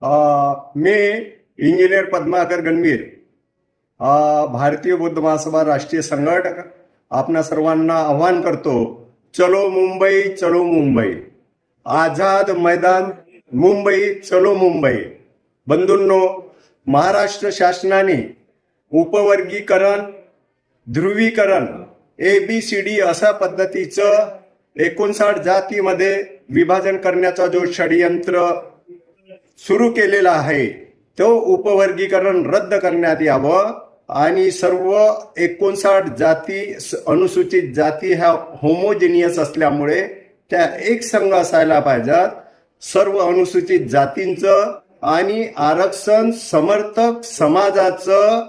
मी engineer Padmakar Ganvir, भारतीय बौद्ध महासभा राष्ट्रीय संघटक आपणा सर्वांना आव्हान करतो, चलो मुंबई चलो मुंबई, आझाद मैदान मुंबई चलो मुंबई. बंधूंनो, महाराष्ट्र शासनाने उपवर्गीकरण, ध्रुवीकरण, ABCD अशा पद्धतीचं 59 जातीमध्ये विभाजन करण्याचा जो षडयंत्र सुरू केलेला आहे तो उपवर्गीकरण रद्द करण्यात यावं आणि सर्व 59 जाती अनुसूचित जाती ह्या होमोजिनियस असल्यामुळे त्या एक संघ असायला पाहिजेत. सर्व अनुसूचित जातींचं आणि आरक्षण समर्थक समाजाचं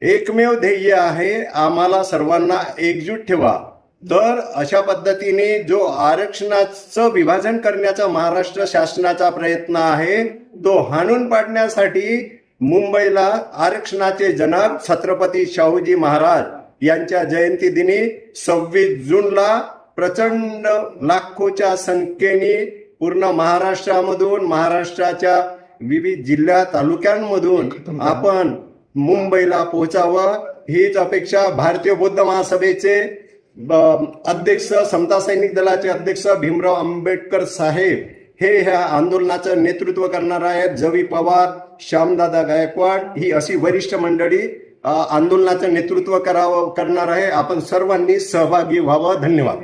एकमेव ध्येय आहे, आम्हाला सर्वांना एकजूट ठेवा. तर अशा पद्धतीने जो आरक्षणाचं विभाजन करण्याचा महाराष्ट्र शासनाचा प्रयत्न आहे तो हाणून पाडण्यासाठी मुंबईला आरक्षणाचे जनक छत्रपती शाहूजी महाराज यांच्या जयंती दिनी 26 जूनला प्रचंड लाखोच्या संख्येने पूर्ण महाराष्ट्रामधून, महाराष्ट्राच्या विविध जिल्हा तालुक्यांमधून आपण मुंबईला पोहोचावं हीच अपेक्षा भारतीय बौद्ध महासभेचे अध्यक्ष, समता सैनिक दलाचे अध्यक्ष भीमराव आंबेडकर साहेब हे ह्या आंदोलनाचं नेतृत्व करणार आहेत. जवी पवार, श्यामदादा गायकवाड ही अशी वरिष्ठ मंडळी आंदोलनाचं नेतृत्व करणार आहे. आपण सर्वांनी सहभागी व्हावं. धन्यवाद.